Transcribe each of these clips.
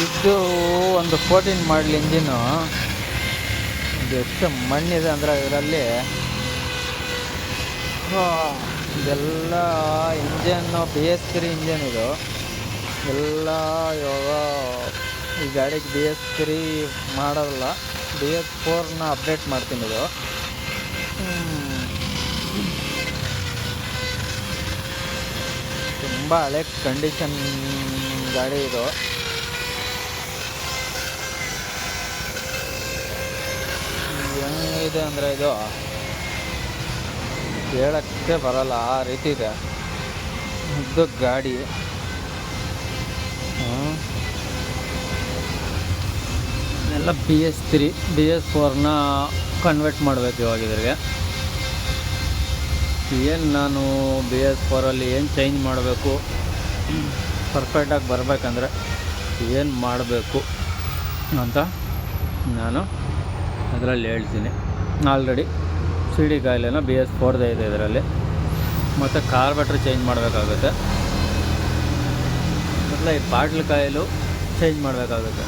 ಇದು ಒಂದು 14 ಮಾಡಲ್ ಇಂಜಿನ್ನು. ಇದು ಎಷ್ಟು ಮಣ್ಣಿದೆ ಅಂದರೆ ಇದರಲ್ಲಿ ಇದೆಲ್ಲ ಇಂಜನ್ನು BS3 ಇಂಜನ್. ಇದು ಎಲ್ಲ ಇವಾಗ ಈ ಗಾಡಿಗೆ BS3 ಮಾಡೋಲ್ಲ, BS4ನ ಅಪ್ಡೇಟ್ ಮಾಡ್ತೀನಿ. ಇದು ತುಂಬ ಹಳೆ ಕಂಡೀಷನ್ ಗಾಡಿ ಇದು. ಹೆಂಗಿದೆ ಅಂದರೆ ಇದು ಹೇಳೋಕ್ಕೆ ಬರಲ್ಲ, ಆ ರೀತಿ ಇದೆ ಇದು ಗಾಡಿ. ಎಲ್ಲ BS3 BS4ನ ಕನ್ವರ್ಟ್ ಮಾಡಬೇಕು ಇವಾಗ ಇದ್ರಿಗೆ. ಏನು ನಾನು BS4ಅಲ್ಲಿ ಏನು ಚೇಂಜ್ ಮಾಡಬೇಕು, ಪರ್ಫೆಕ್ಟಾಗಿ ಬರಬೇಕಂದ್ರೆ ಏನು ಮಾಡಬೇಕು ಅಂತ ನಾನು ಅದರಲ್ಲಿ ಹೇಳ್ತೀನಿ. ಆಲ್ರೆಡಿ CD ಕಾಯಿಲೆನ BS4ದೇ ಇದೆ ಇದರಲ್ಲಿ. ಮತ್ತು ಕಾರ್ಬೇಟ್ರ್ ಚೇಂಜ್ ಮಾಡಬೇಕಾಗುತ್ತೆ, ಮತ್ತು ಈ ಬಾಟ್ಲ್ ಕಾಯಿಲು ಚೇಂಜ್ ಮಾಡಬೇಕಾಗುತ್ತೆ.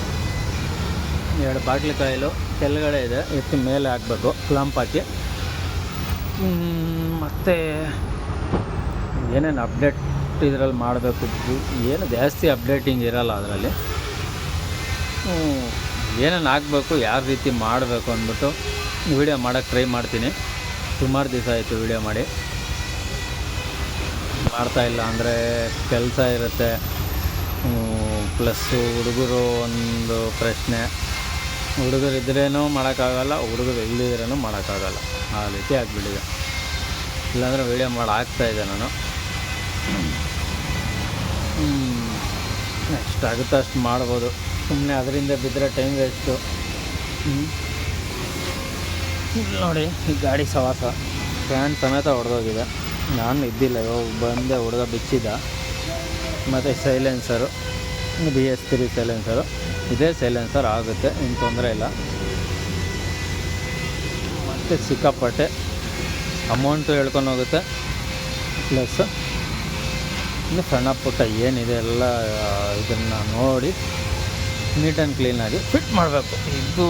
2 ಬಾಟ್ಲ್ ಕಾಯಿಲು ಕೆಳಗಡೆ ಇದೆ, ಎತ್ತಿ ಮೇಲೆ ಹಾಕಬೇಕು ಕ್ಲಂಪ್ ಹಾಕಿ. ಮತ್ತು ಏನೇನು ಅಪ್ಡೇಟ್ ಇದರಲ್ಲಿ ಮಾಡಬೇಕು, ಏನು ಜಾಸ್ತಿ ಅಪ್ಡೇಟಿಂಗ್ ಇರೋಲ್ಲ ಅದರಲ್ಲಿ. ಏನೇನು ಆಗಬೇಕು, ಯಾವ ರೀತಿ ಮಾಡಬೇಕು ಅಂದ್ಬಿಟ್ಟು ವೀಡಿಯೋ ಮಾಡೋಕ್ಕೆ ಟ್ರೈ ಮಾಡ್ತೀನಿ. ಸುಮಾರು ದಿವಸ ಆಯಿತು ವೀಡಿಯೋ ಮಾಡಿ, ಮಾಡ್ತಾಯಿಲ್ಲ ಅಂದರೆ ಕೆಲಸ ಇರುತ್ತೆ, ಪ್ಲಸ್ಸು ಹುಡುಗರು ಒಂದು ಪ್ರಶ್ನೆ. ಹುಡುಗರು ಇದ್ರೇನೂ ಮಾಡೋಕ್ಕಾಗಲ್ಲ, ಹುಡುಗರು ಇಲ್ಲದಿದ್ರೂ ಮಾಡೋಕ್ಕಾಗಲ್ಲ, ಆ ರೀತಿ ಆಗಿಬಿಟ್ಟಿದೆ. ಇಲ್ಲಾಂದರೆ ವೀಡಿಯೋ ಮಾಡಿ ಹಾಕ್ತಾಯಿದ್ದೆ ನಾನು. ಎಷ್ಟಾಗುತ್ತೋ ಅಷ್ಟು ಮಾಡ್ಬೋದು, ಸುಮ್ಮನೆ ಅದರಿಂದ ಬಿದ್ದರೆ ಟೈಮ್ ವೇಸ್ಟು. ನೋಡಿ ಈ ಗಾಡಿ ಸವಾಸ ಫ್ಯಾನ್ ಸಮೇತ ಹೊಡೆದೋಗಿದೆ. ನಾನು ಇದ್ದಿಲ್ಲ, ಇವಾಗ ಬಂದೆ, ಹುಡುಗ ಬಿಚ್ಚಿದ್ದ. ಮತ್ತು ಸೈಲೆನ್ಸರು BS3 ಸೈಲೆನ್ಸರು, ಇದೇ ಸೈಲೆನ್ಸರ್ ಆಗುತ್ತೆ, ಏನು ತೊಂದರೆ ಇಲ್ಲ. ಮತ್ತು ಸಿಕ್ಕಾಪಟ್ಟೆ ಅಮೌಂಟು ಹೇಳ್ಕೊಂಡು ಹೋಗುತ್ತೆ. ಪ್ಲಸ್ ಇನ್ನು ಸಣ್ಣ ಪುಟ್ಟ ಏನಿದೆ ಎಲ್ಲ ಇದನ್ನು ನೋಡಿ ನೀಟ್ ಆ್ಯಂಡ್ ಕ್ಲೀನಾಗಿ ಫಿಟ್ ಮಾಡಬೇಕು. ಇದು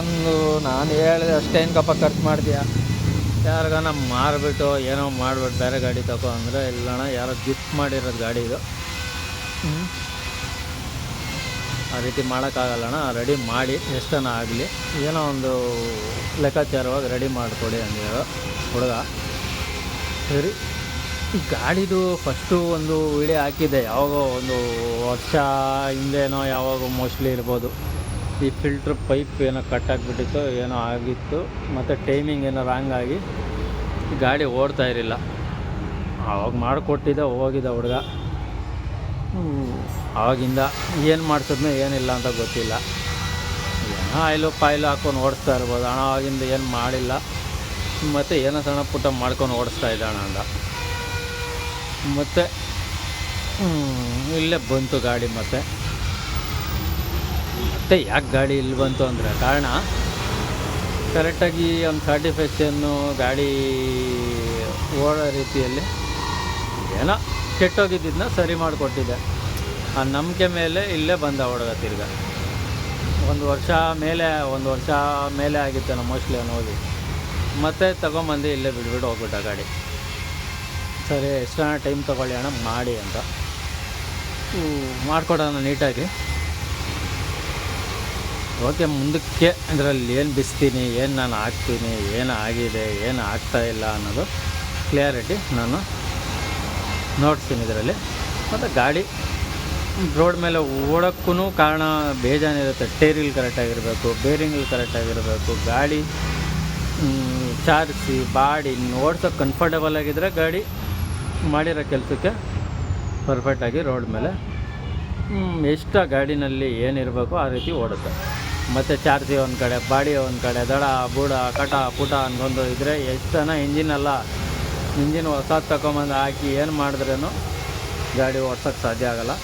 ಒಂದು ನಾನು ಹೇಳಿದೆ ಅಷ್ಟೇನು ಖರ್ಚು ಮಾಡ್ತೀಯಾ, ಯಾರಿಗಾನ ಮಾರಿಬಿಟ್ಟು ಏನೋ ಮಾಡಿಬಿಟ್ಟು ಬೇರೆ ಗಾಡಿ ತಗೋ ಅಂದರೆ ಇಲ್ಲಣ್ಣ, ಯಾರೋ ಗಿಫ್ಟ್ ಮಾಡಿರೋದು ಗಾಡಿ ಇದು. ಆ ರೀತಿ ಮಾಡೋಕ್ಕಾಗಲ್ಲಣ್ಣ, ರೆಡಿ ಮಾಡಿ ಎಷ್ಟನ ಆಗಲಿ ಏನೋ ಒಂದು ಲೆಕ್ಕಾಚಾರವಾಗಿ ರೆಡಿ ಮಾಡಿಕೊಡಿ ಅಂದಿರೋ ಹುಡುಗ. ಸರಿ, ಈ ಗಾಡಿದು ಫಸ್ಟು ಒಂದು ವಿಡಿಯೋ ಹಾಕಿದ್ದೆ, ಯಾವಾಗೋ ಒಂದು ವರ್ಷ ಹಿಂದೇನೋ, ಯಾವಾಗ ಮೋಸ್ಟ್ಲಿ ಇರ್ಬೋದು. ಈ ಫಿಲ್ಟ್ರ್ ಪೈಪ್ ಏನೋ ಕಟ್ಟಾಗಿಬಿಟ್ಟಿತ್ತು, ಏನೋ ಆಗಿತ್ತು, ಮತ್ತು ಟೈಮಿಂಗ್ ಏನೋ ರಾಂಗ್ ಆಗಿ ಗಾಡಿ ಓಡ್ತಾ ಇರಲಿಲ್ಲ. ಆವಾಗ ಮಾಡಿಕೊಟ್ಟಿದ್ದೆ, ಹೋಗಿದ್ದ ಹುಡುಗ. ಆವಾಗಿಂದ ಏನು ಮಾಡಿಸಿದ್ನೋ ಏನಿಲ್ಲ ಅಂತ ಗೊತ್ತಿಲ್ಲ. ಏನೋ ಆಯಿಲು ಪಾಯಿಲು ಹಾಕ್ಕೊಂಡು ಓಡಿಸ್ತಾ ಇರ್ಬೋದು ಅಣ್ಣ, ಆವಾಗಿಂದ ಏನು ಮಾಡಿಲ್ಲ. ಮತ್ತು ಏನೋ ಸಣ್ಣ ಪುಟ್ಟ ಮಾಡ್ಕೊಂಡು ಓಡಿಸ್ತಾ ಇದ್ದಾಣ ಅಂದ. ಮತ್ತು ಇಲ್ಲೇ ಬಂತು ಗಾಡಿ. ಮತ್ತು ಯಾಕೆ ಗಾಡಿ ಇಲ್ಲಿ ಬಂತು ಅಂದರೆ ಕಾರಣ ಕರೆಕ್ಟಾಗಿ ಒಂದು ಸರ್ಟಿಫಿಕೇಷನ್ನು ಗಾಡಿ ಓಡೋ ರೀತಿಯಲ್ಲಿ ಏನೋ ಕೆಟ್ಟೋಗಿದ್ದನ್ನ ಸರಿ ಮಾಡಿಕೊಟ್ಟಿದ್ದೆ. ಆ ನಂಬಿಕೆ ಮೇಲೆ ಇಲ್ಲೇ ಬಂದ ಹುಡುಗ ತಿರ್ಗ. ಒಂದು ವರ್ಷ ಮೇಲೆ ಆಗಿತ್ತು ನಮ್ಮ ಮೋಸ್ಟ್ಲಿ ಅವನು ಹೋಗಿ. ಮತ್ತೆ ತೊಗೊಂಬಂದು ಇಲ್ಲೇ ಬಿಟ್ಬಿಟ್ಟು ಹೋಗ್ಬಿಟ್ಟ ಗಾಡಿ. ಸರಿ, ಎಷ್ಟು ಟೈಮ್ ತೊಗೊಳ್ಳಿ ಅಣ್ಣ ಮಾಡಿ ಅಂತ ಮಾಡಿಕೊಡೋಣ ನೀಟಾಗಿ. ಓಕೆ, ಮುಂದಕ್ಕೆ ಇದರಲ್ಲಿ ಏನು ಬಿಸ್ತೀನಿ, ಏನು ನಾನು ಹಾಕ್ತೀನಿ, ಏನು ಆಗಿದೆ, ಏನು ಆಗ್ತಾಯಿಲ್ಲ ಅನ್ನೋದು ಕ್ಲಿಯರಿಟಿ ನಾನು ನೋಡ್ತೀನಿ ಇದರಲ್ಲಿ. ಮತ್ತು ಗಾಡಿ ರೋಡ್ ಮೇಲೆ ಓಡೋಕ್ಕೂ ಕಾರಣ ಬೇಜಾನಿರುತ್ತೆ. ಟೈರಿಲ್ ಕರೆಕ್ಟಾಗಿರಬೇಕು, ಬೇರಿಂಗಲ್ಲಿ ಕರೆಕ್ಟಾಗಿರಬೇಕು, ಗಾಡಿ ಚಾರ್ಜಿ ಬಾಡಿ ಓಡ್ಸೋಕ್ಕೆ ಕಂಫರ್ಟಬಲ್ ಆಗಿದ್ದರೆ ಗಾಡಿ ಮಾಡಿರೋ ಕೆಲಸಕ್ಕೆ ಪರ್ಫೆಕ್ಟಾಗಿ ರೋಡ್ ಮೇಲೆ ಎಷ್ಟು ಗಾಡಿನಲ್ಲಿ ಏನಿರಬೇಕು ಆ ರೀತಿ ಓಡುತ್ತೆ. ಮತ್ತು ಚಾರ್ಜಿ ಒಂದು ಕಡೆ, ಬಾಡಿ ಒಂದು ಕಡೆ, ದಡ ಬುಡ ಕಟ ಪುಟ ಅನ್ಕೊಂಡು ಇದ್ದರೆ ಎಷ್ಟು ಜನ ಇಂಜಿನ್ ಹೊಸದು ತಗೊಂಬಂದು ಹಾಕಿ ಏನು ಮಾಡಿದ್ರೂ ಗಾಡಿ ಓಡ್ಸೋಕ್ಕೆ ಸಾಧ್ಯ ಆಗೋಲ್ಲ.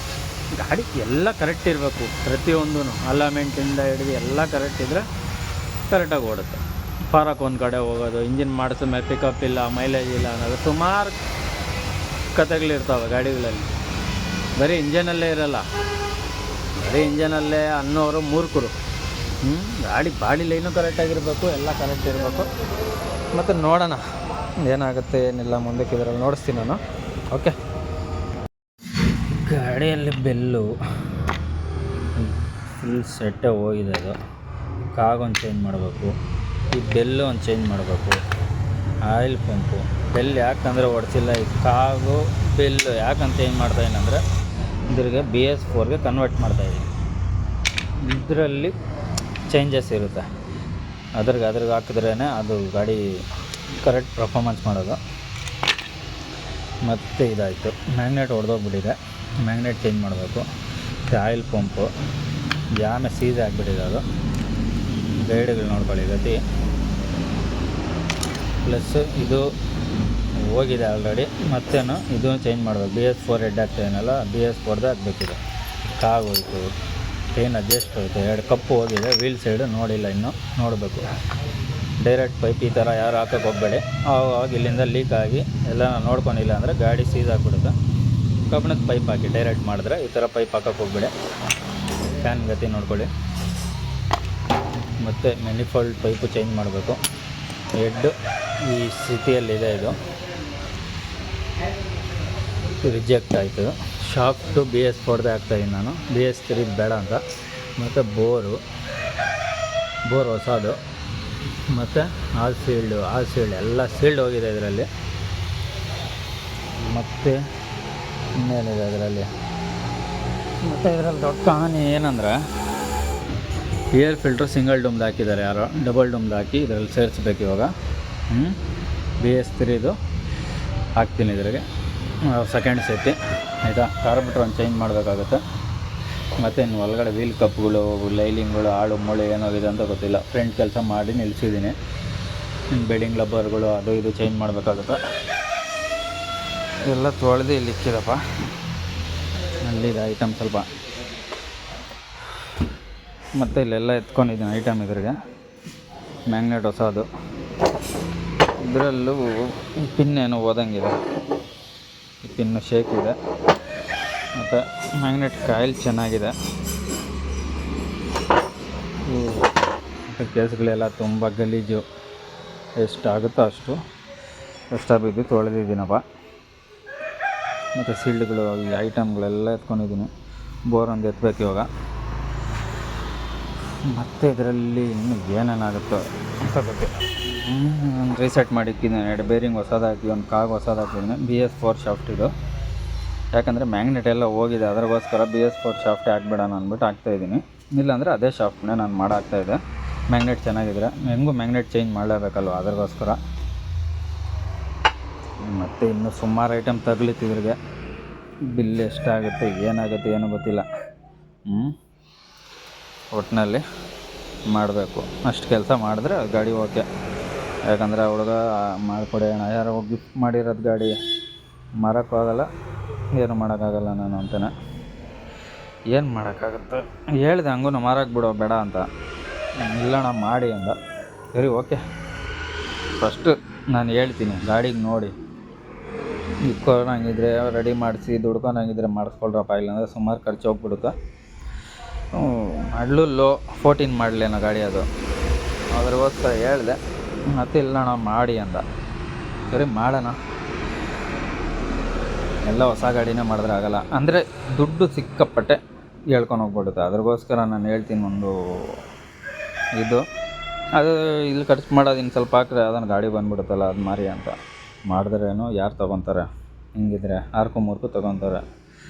ಗಾಡಿ ಎಲ್ಲ ಕರೆಕ್ಟ್ ಇರಬೇಕು, ಪ್ರತಿಯೊಂದೂ ಅಲೈನ್ಮೆಂಟಿಂದ ಹಿಡಿದು ಎಲ್ಲ ಕರೆಕ್ಟ್ ಇದ್ದರೆ ಕರೆಕ್ಟಾಗಿ ಓಡುತ್ತೆ. ಫಾರಕ್ಕೆ ಒಂದು ಕಡೆ ಹೋಗೋದು, ಇಂಜಿನ್ ಮಾಡಿಸೋ ಮೇಲೆ ಪಿಕಪ್ ಇಲ್ಲ, ಮೈಲೇಜ್ ಇಲ್ಲ ಅನ್ನೋದು ಸುಮಾರು ಕಥೆಗಳಿರ್ತಾವೆ ಗಾಡಿಗಳಲ್ಲಿ. ಬರೀ ಇಂಜನಲ್ಲೇ ಇರೋಲ್ಲ, ಬರೀ ಇಂಜನಲ್ಲೇ ಅನ್ನೋರು ಮೂರ್ಖರು. ಗಾಡಿ ಬಾಡಿ ಲೈನು ಕರೆಕ್ಟಾಗಿರಬೇಕು, ಎಲ್ಲ ಕರೆಕ್ಟ್ ಇರಬೇಕು. ಮತ್ತು ನೋಡೋಣ ಏನಾಗುತ್ತೆ ಏನಿಲ್ಲ ಮುಂದಕ್ಕೆ ಇದರಲ್ಲಿ ನೋಡಿಸ್ತೀನಿ ನಾನು. ಓಕೆ, ಗಾಡಿಯಲ್ಲಿ ಬೆಲ್ಲು ಫುಲ್ ಸೆಟ್ಟೇ ಹೋಗಿದೆ. ಅದು ಕಾಗೊಂದು ಚೇಂಜ್ ಮಾಡಬೇಕು, ಈ ಬೆಲ್ಲು ಒಂದು ಚೇಂಜ್ ಮಾಡಬೇಕು, ಆಯಿಲ್ ಪಂಪು. ಬೆಲ್ ಯಾಕಂದರೆ ಹೊಡ್ಸಿಲ್ಲ, ಈ ಕಾಗು ಬೆಲ್ಲು ಯಾಕಂತ ಚೇಂಜ್ ಮಾಡ್ತಾಯಿನಂದರೆ ಇದ್ರಿಗೆ BS4ಗೆ ಕನ್ವರ್ಟ್ ಮಾಡ್ತಾಯಿದ್ದೀನಿ. ಇದರಲ್ಲಿ ಚೇಂಜಸ್ ಇರುತ್ತೆ, ಅದ್ರಿಗೆ ಹಾಕಿದ್ರೇ ಅದು ಗಾಡಿ ಕರೆಕ್ಟ್ ಪರ್ಫಾರ್ಮೆನ್ಸ್ ಮಾಡೋದು. ಮತ್ತು ಇದಾಯಿತು, ಮ್ಯಾಗ್ನೆಟ್ ಹೊಡೆದೋಗ್ಬಿಟ್ಟಿದೆ, ಮ್ಯಾಗ್ನೆಟ್ ಚೇಂಜ್ ಮಾಡಬೇಕು. ಮತ್ತು ಆಯಿಲ್ ಪಂಪು ಜಾಮೆ ಸೀದೆ ಆಗಿಬಿಟ್ಟಿದೆ, ಅದು ಗೈಡ್ಗಳು ನೋಡ್ಕೊಳ್ಳಿ ಗತಿ. ಪ್ಲಸ್ ಇದು ಹೋಗಿದೆ ಆಲ್ರೆಡಿ, ಮತ್ತೇನು ಇದು ಚೇಂಜ್ ಮಾಡಬೇಕು. BS4 ಹೆಡ್ ಆಗ್ತಾಯಿನಲ್ಲ, BS4ದೇ ಆಗಬೇಕಿದೆ. ಕಾಗೋಯ್ತು, ಚೈನ್ ಅಡ್ಜಸ್ಟ್ ಹೋಯ್ತು, 2 ಕಪ್ಪು ಹೋಗಿದೆ. ವೀಲ್ ಸೈಡು ನೋಡಿಲ್ಲ, ಇನ್ನೂ ನೋಡಬೇಕು. ಡೈರೆಕ್ಟ್ ಪೈಪ್ ಈ ಥರ ಯಾರು ಹಾಕೋಕ್ಕೆ ಹೋಗಬೇಡಿ, ಆವಾಗ ಇಲ್ಲಿಂದ ಲೀಕ್ ಆಗಿ ಎಲ್ಲ ನೋಡ್ಕೊಂಡಿಲ್ಲ ಅಂದರೆ ಗಾಡಿ ಸೀದ್ ಆಗಿಬಿಡುತ್ತೆ. ಕಬ್ಬಿಣದ ಪೈಪ್ ಹಾಕಿ ಡೈರೆಕ್ಟ್ ಮಾಡಿದ್ರೆ ಈ ಥರ ಪೈಪ್ ಹಾಕೋಕ್ಕೆ ಹೋಗಬೇಡಿ. ಫ್ಯಾನ್ ಗತಿ ನೋಡ್ಕೊಳ್ಳಿ. ಮತ್ತು ಮ್ಯಾನಿಫೋಲ್ಡ್ ಪೈಪು ಚೇಂಜ್ ಮಾಡಬೇಕು. ಹೆಡ್ ಈ ಸ್ಥಿತಿಯಲ್ಲಿದೆ, ಇದು ರಿಜೆಕ್ಟ್ ಆಯಿತು. ಶಾಫ್ಟು BS4ದೇ ಹಾಕ್ತಾಯಿದ್ದೀನಿ ನಾನು, BS3 ಬೇಡ ಅಂತ. ಮತ್ತು ಬೋರ್ ಹೊಸದು. ಮತ್ತು ಆಲ್ ಸೀಲ್ಡ್ ಎಲ್ಲ ಸೀಲ್ಡ್ ಹೋಗಿದೆ ಇದರಲ್ಲಿ. ಮತ್ತು ಇನ್ನೇನಿದೆ ಅದರಲ್ಲಿ, ಮತ್ತು ಇದರಲ್ಲಿ ದೊಡ್ಡ ಕಹಾನಿ ಏನಂದರೆ ಏರ್ ಫಿಲ್ಟ್ರು ಸಿಂಗಲ್ ಡೂಮ್ದು ಹಾಕಿದ್ದಾರೆ, ಯಾರೋ ಡಬಲ್ ಡೂಮ್ದು ಹಾಕಿ ಇದರಲ್ಲಿ ಸೇರಿಸ್ಬೇಕು ಇವಾಗ. BS3ದು ಹಾಕ್ತೀನಿ ಇದ್ರಿಗೆ, ಸೆಕೆಂಡ್ ಸೆಟ್ಟಿ ಆಯಿತಾ. ಕಾರ್ಬೊರೇಟರ್ ಒಂದು ಚೇಂಜ್ ಮಾಡಬೇಕಾಗುತ್ತೆ. ಮತ್ತು ಇನ್ನು ಒಳಗಡೆ ವೀಲ್ ಕಪ್ಗಳು, ಲೈಲಿಂಗ್ಗಳು, ಆಳು ಮೊಳೆ ಏನಾಗಿದೆ ಅಂತ ಗೊತ್ತಿಲ್ಲ. ಫ್ರಂಟ್ ಕೆಲಸ ಮಾಡಿ ನಿಲ್ಲಿಸಿದ್ದೀನಿ. ಬೆಡಿಂಗ್ ಲಬ್ಬರ್ಗಳು ಅದು ಇದು ಚೇಂಜ್ ಮಾಡಬೇಕಾಗುತ್ತೆ. ಎಲ್ಲ ತೊಳೆದು ಇಲ್ಲಿ ಇಕ್ಕಿದಪ್ಪ, ಅಲ್ಲಿದೆ ಐಟಮ್ ಸ್ವಲ್ಪ. ಮತ್ತು ಇಲ್ಲೆಲ್ಲ ಎತ್ಕೊಂಡಿದ್ದೀನಿ ಐಟಮ್ ಇದ್ರಿಗೆ. ಮ್ಯಾಗ್ನೆಟ್ ಹೊಸದು, ಇದರಲ್ಲೂ ಪಿನ್ ಏನೋ ಓದಂಗಿದೆ, ಈ ಪಿನ್ನು ಶೇಕ್ ಇದೆ. ಮತ್ತು ಮ್ಯಾಗ್ನೆಟ್ ಕಾಯಿಲ್ ಚೆನ್ನಾಗಿದೆ. ಕೇಸ್ಗಳೆಲ್ಲ ತುಂಬ ಗಲೀಜು, ಎಷ್ಟಾಗುತ್ತೋ ಅಷ್ಟು ಬಿದ್ದು ತೊಳೆದಿದ್ದೀನಪ್ಪ. ಮತ್ತು ಸೀಲ್ಡ್ಗಳು, ಈ ಐಟಮ್ಗಳೆಲ್ಲ ಎತ್ಕೊಂಡಿದ್ದೀನಿ. ಬೋರ್ ಒಂದು ಎತ್ತಬೇಕು ಇವಾಗ. ಮತ್ತು ಇದರಲ್ಲಿ ಇನ್ನೂ ಏನೇನಾಗುತ್ತೋ ಅಂತ ಗೊತ್ತಿಲ್ಲ. ಒಂದು ರೀಸೆಟ್ ಮಾಡಿಕ್ಕಿದ್ದೀನಿ, 2 ಬೇರಿಂಗ್ ಹೊಸದಾಕಿ, ಒಂದು ಕಾಗು ಹೊಸದಾಕಿದ್ದೀನಿ. BS4 ಶಾಫ್ಟ್ ಇದು, ಯಾಕಂದರೆ ಮ್ಯಾಗ್ನೆಟ್ ಎಲ್ಲ ಹೋಗಿದೆ, ಅದಕ್ಕೋಸ್ಕರ BS4 ಶಾಫ್ಟ್ ಹಾಕ್ಬೇಡಣ ಅಂದ್ಬಿಟ್ಟು ಹಾಕ್ತಾಯಿದ್ದೀನಿ. ಇಲ್ಲಾಂದರೆ ಅದೇ ಶಾಫ್ಟ್ನೇ ನಾನು ಮಾಡಾಕ್ತಾಯಿದ್ದೆ. ಮ್ಯಾಗ್ನೆಟ್ ಚೆನ್ನಾಗಿದ್ರೆ ಹೆಂಗೂ ಮ್ಯಾಗ್ನೆಟ್ ಚೇಂಜ್ ಮಾಡಲೇಬೇಕಲ್ವ, ಅದಕ್ಕೋಸ್ಕರ. ಮತ್ತು ಇನ್ನೂ ಸುಮಾರು ಐಟಮ್ ತಗಲಿತ್ತಿದ್ರಿಗೆ. ಬಿಲ್ ಎಷ್ಟಾಗುತ್ತೆ ಏನಾಗುತ್ತೆ ಏನೂ ಗೊತ್ತಿಲ್ಲ. ಒಟ್ಟಿನಲ್ಲಿ ಮಾಡಬೇಕು, ಅಷ್ಟು ಕೆಲಸ ಮಾಡಿದ್ರೆ ಗಾಡಿ ಓಕೆ. ಯಾಕಂದರೆ ಹುಡುಗ ಮಾಡಿಕೊಡಿ ಅಣ್ಣ, ಯಾರೋ ಗಿಫ್ಟ್ ಮಾಡಿರೋದು ಗಾಡಿ ಮಾರೋಕ್ಕಾಗಲ್ಲ, ಏನು ಮಾಡೋಕ್ಕಾಗಲ್ಲ ನಾನು ಅಂತಾನೆ. ಏನು ಮಾಡೋಕ್ಕಾಗುತ್ತೆ, ಹೇಳಿದೆ ಹಂಗೂ ಮಾರಕ್ಕೆ ಬಿಡೋ ಬೇಡ ಅಂತ. ಇಲ್ಲಣ್ಣ ಮಾಡಿ ಅಂದ. ಸರಿ ಓಕೆ, ಫಸ್ಟು ನಾನು ಹೇಳ್ತೀನಿ ಗಾಡಿಗೆ ನೋಡಿ ಇಟ್ಕೊಳಂಗಿದ್ರೆ ರೆಡಿ ಮಾಡಿಸಿ, ದುಡ್ಕೊಳಂಗಿದ್ರೆ ಮಾಡಿಸ್ಕೊಳ್ರಪ್ಪ, ಇಲ್ಲಾಂದರೆ ಸುಮಾರು ಖರ್ಚು ಹೋಗ್ಬಿಡುತ್ತೆ. ಮಾಡಲು ಲೋ 14 ಮಾಡಲೇನೋ ಗಾಡಿ ಅದು, ಅದ್ರಗೋಸ್ಕರ ಹೇಳಿದೆ. ಮತ್ತು ಇಲ್ಲಣ್ಣ ಮಾಡಿ ಅಂದ. ಸರಿ ಮಾಡೋಣ, ಎಲ್ಲ ಹೊಸ ಗಾಡಿನೇ ಮಾಡಿದ್ರೆ ಆಗೋಲ್ಲ. ಅಂದರೆ ದುಡ್ಡು ಸಿಕ್ಕಾಪಟ್ಟೆ ಹೇಳ್ಕೊಂಡು ಹೋಗ್ಬಿಡುತ್ತೆ, ಅದ್ರಗೋಸ್ಕರ ನಾನು ಹೇಳ್ತೀನಿ. ಒಂದು ಇದು ಅದು ಇಲ್ಲಿ ಖರ್ಚು ಮಾಡೋದು ಇನ್ನು ಸ್ವಲ್ಪ ಹಾಕ್ರೆ ಅದನ್ನು ಗಾಡಿ ಬಂದುಬಿಡುತ್ತಲ್ಲ, ಅದು ಮಾರಿ ಅಂತ ಮಾಡಿದ್ರೇನು ಯಾರು ತೊಗೊತಾರೆ? ಹಿಂಗಿದ್ರೆ 3 ತೊಗೊತಾರೆ.